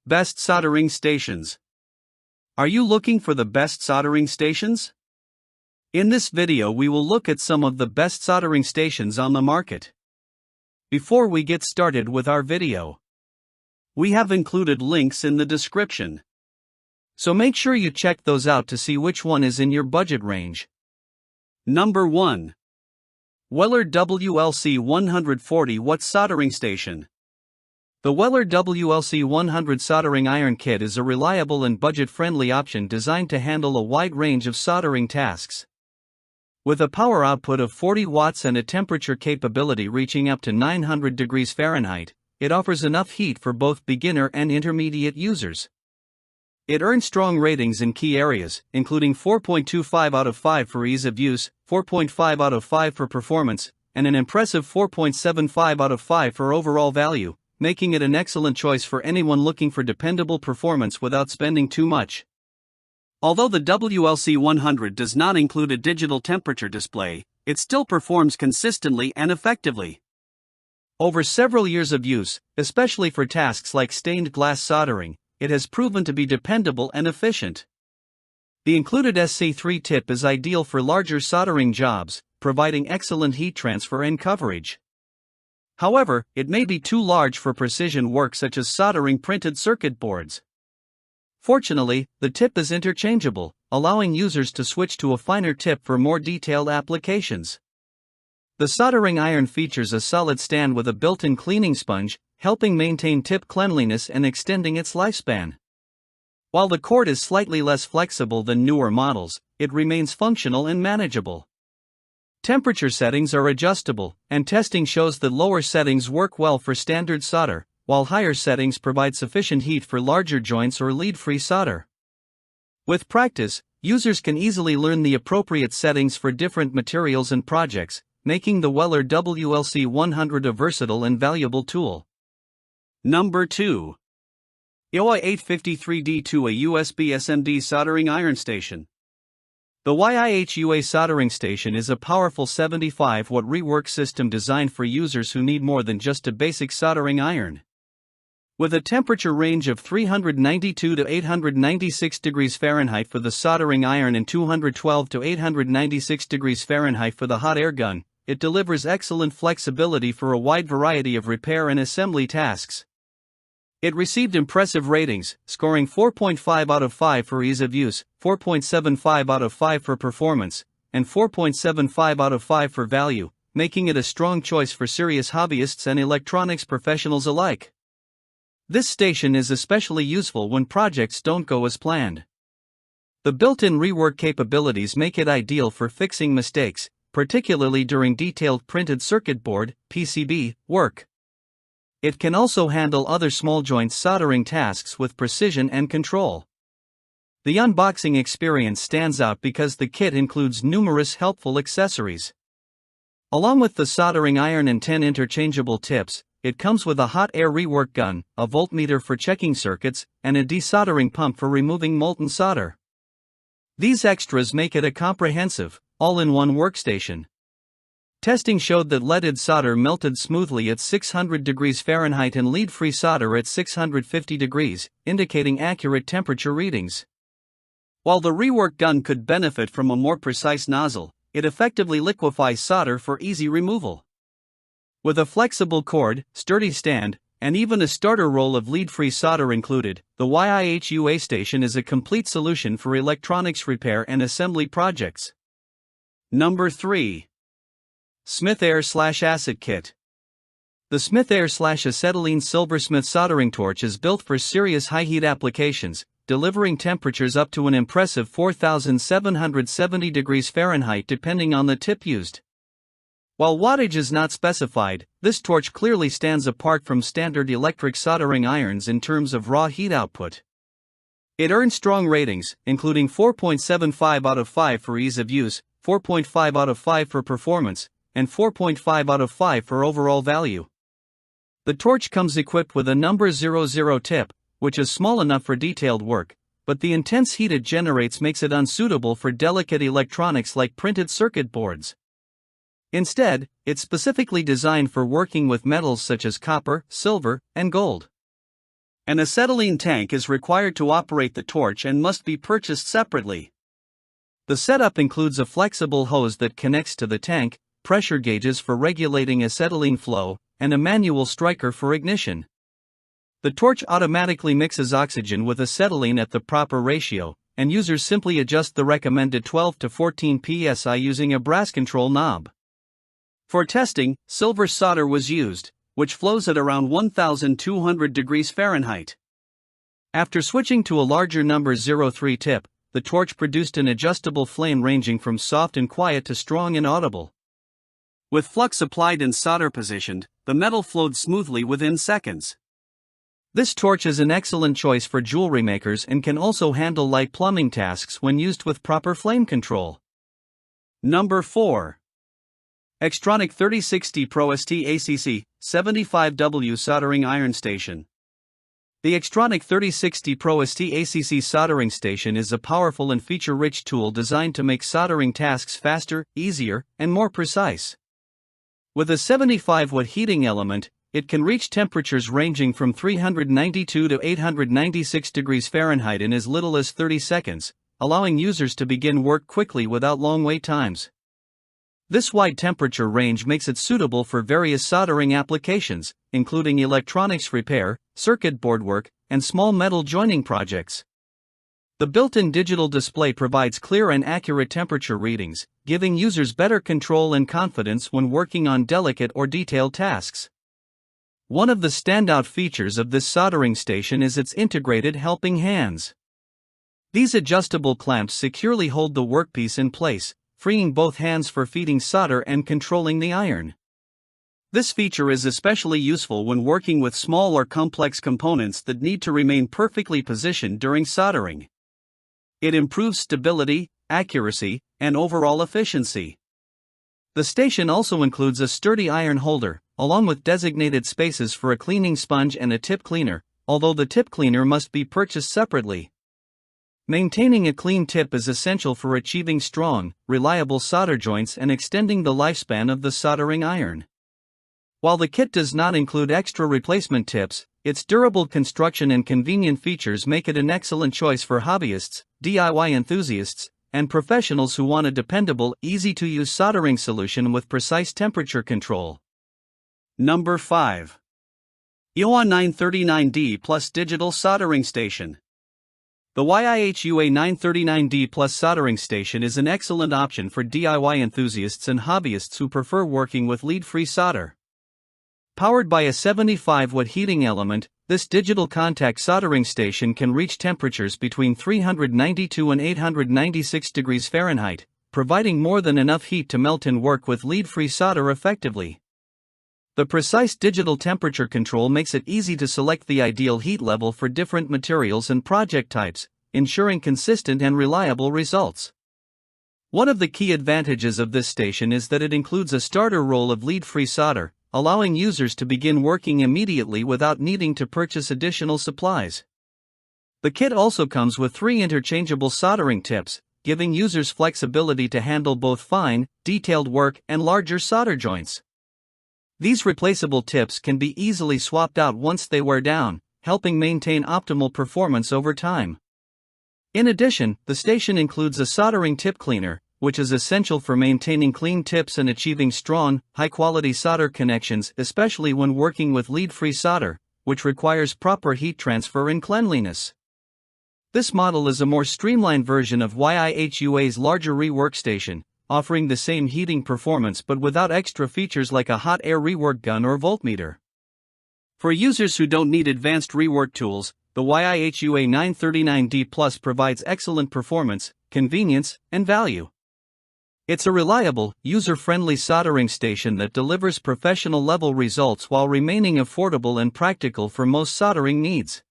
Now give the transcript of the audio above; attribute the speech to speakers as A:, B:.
A: Best soldering stations. Are you looking for the best soldering stations? In this video we will look at some of the best soldering stations on the market. Before we get started with our video, we have included links in the description, so make sure you check those out to see which one is in your budget range. Number 1. Weller WLC 140 Watt Soldering Station. The Weller WLC 100 soldering iron kit is a reliable and budget-friendly option designed to handle a wide range of soldering tasks. With a power output of 40 watts and a temperature capability reaching up to 900 degrees Fahrenheit, it offers enough heat for both beginner and intermediate users. It earned strong ratings in key areas, including 4.25 out of 5 for ease of use, 4.5 out of 5 for performance, and an impressive 4.75 out of 5 for overall value, making it an excellent choice for anyone looking for dependable performance without spending too much. Although the WLC 100 does not include a digital temperature display, it still performs consistently and effectively. Over several years of use, especially for tasks like stained glass soldering, it has proven to be dependable and efficient. The included SC3 tip is ideal for larger soldering jobs, providing excellent heat transfer and coverage. However, it may be too large for precision work such as soldering printed circuit boards. Fortunately, the tip is interchangeable, allowing users to switch to a finer tip for more detailed applications. The soldering iron features a solid stand with a built-in cleaning sponge, helping maintain tip cleanliness and extending its lifespan. While the cord is slightly less flexible than newer models, it remains functional and manageable. Temperature settings are adjustable, and testing shows that lower settings work well for standard solder, while higher settings provide sufficient heat for larger joints or lead-free solder. With practice, users can easily learn the appropriate settings for different materials and projects, making the Weller WLC 100 a versatile and valuable tool. Number 2. Yihua 853D2 A USB SMD Soldering Iron Station. The Yihua soldering station is a powerful 75-watt rework system designed for users who need more than just a basic soldering iron. With a temperature range of 392 to 896 degrees Fahrenheit for the soldering iron and 212 to 896 degrees Fahrenheit for the hot air gun, it delivers excellent flexibility for a wide variety of repair and assembly tasks. It received impressive ratings, scoring 4.5 out of 5 for ease of use, 4.75 out of 5 for performance, and 4.75 out of 5 for value, making it a strong choice for serious hobbyists and electronics professionals alike. This station is especially useful when projects don't go as planned. The built-in rework capabilities make it ideal for fixing mistakes, particularly during detailed printed circuit board (PCB) work. It can also handle other small joint soldering tasks with precision and control. The unboxing experience stands out because the kit includes numerous helpful accessories. Along with the soldering iron and 10 interchangeable tips, it comes with a hot air rework gun, a voltmeter for checking circuits, and a desoldering pump for removing molten solder. These extras make it a comprehensive, all-in-one workstation. Testing showed that leaded solder melted smoothly at 600 degrees Fahrenheit and lead-free solder at 650 degrees, indicating accurate temperature readings. While the rework gun could benefit from a more precise nozzle, it effectively liquefies solder for easy removal. With a flexible cord, sturdy stand, and even a starter roll of lead-free solder included, the Yihua station is a complete solution for electronics repair and assembly projects. Number 3. Smith Acet Kit. The Smith Acetylene Silversmith soldering torch is built for serious high-heat applications, delivering temperatures up to an impressive 4,770 degrees Fahrenheit depending on the tip used. While wattage is not specified, this torch clearly stands apart from standard electric soldering irons in terms of raw heat output. It earned strong ratings, including 4.75 out of 5 for ease of use, 4.5 out of 5 for performance, and 4.5 out of 5 for overall value. The torch comes equipped with a number 00 tip, which is small enough for detailed work, but the intense heat it generates makes it unsuitable for delicate electronics like printed circuit boards. Instead, it's specifically designed for working with metals such as copper, silver, and gold. An acetylene tank is required to operate the torch and must be purchased separately. The setup includes a flexible hose that connects to the tank, pressure gauges for regulating acetylene flow, and a manual striker for ignition. The torch automatically mixes oxygen with acetylene at the proper ratio, and users simply adjust the recommended 12 to 14 psi using a brass control knob. For testing, silver solder was used, which flows at around 1200 degrees Fahrenheit. After switching to a larger number 03 tip, the torch produced an adjustable flame ranging from soft and quiet to strong and audible. With flux applied and solder positioned, the metal flowed smoothly within seconds. This torch is an excellent choice for jewelry makers and can also handle light plumbing tasks when used with proper flame control. Number 4. X-Tronic 3060 Pro ST ACC 75W Soldering Iron Station. The X-Tronic 3060 Pro ST ACC soldering station is a powerful and feature-rich tool designed to make soldering tasks faster, easier, and more precise. With a 75-watt heating element, it can reach temperatures ranging from 392 to 896 degrees Fahrenheit in as little as 30 seconds, allowing users to begin work quickly without long wait times. This wide temperature range makes it suitable for various soldering applications, including electronics repair, circuit board work, and small metal joining projects. The built-in digital display provides clear and accurate temperature readings, giving users better control and confidence when working on delicate or detailed tasks. One of the standout features of this soldering station is its integrated helping hands. These adjustable clamps securely hold the workpiece in place, freeing both hands for feeding solder and controlling the iron. This feature is especially useful when working with small or complex components that need to remain perfectly positioned during soldering. It improves stability, accuracy, and overall efficiency. The station also includes a sturdy iron holder, along with designated spaces for a cleaning sponge and a tip cleaner, although the tip cleaner must be purchased separately. Maintaining a clean tip is essential for achieving strong, reliable solder joints and extending the lifespan of the soldering iron. While the kit does not include extra replacement tips, its durable construction and convenient features make it an excellent choice for hobbyists, DIY enthusiasts, and professionals who want a dependable, easy-to-use soldering solution with precise temperature control. Number 5. Yihua 939D Plus Digital Soldering Station. The Yihua 939D Plus soldering station is an excellent option for DIY enthusiasts and hobbyists who prefer working with lead-free solder. Powered by a 75-watt heating element, this digital contact soldering station can reach temperatures between 392 and 896 degrees Fahrenheit, providing more than enough heat to melt and work with lead-free solder effectively. The precise digital temperature control makes it easy to select the ideal heat level for different materials and project types, ensuring consistent and reliable results. One of the key advantages of this station is that it includes a starter roll of lead-free solder, allowing users to begin working immediately without needing to purchase additional supplies. The kit also comes with 3 interchangeable soldering tips, giving users flexibility to handle both fine, detailed work and larger solder joints. These replaceable tips can be easily swapped out once they wear down, helping maintain optimal performance over time. In addition, the station includes a soldering tip cleaner, which is essential for maintaining clean tips and achieving strong, high-quality solder connections, especially when working with lead-free solder, which requires proper heat transfer and cleanliness. This model is a more streamlined version of Yihua's larger rework station, offering the same heating performance but without extra features like a hot air rework gun or voltmeter. For users who don't need advanced rework tools, the Yihua 939D Plus provides excellent performance, convenience, and value. It's a reliable, user-friendly soldering station that delivers professional-level results while remaining affordable and practical for most soldering needs.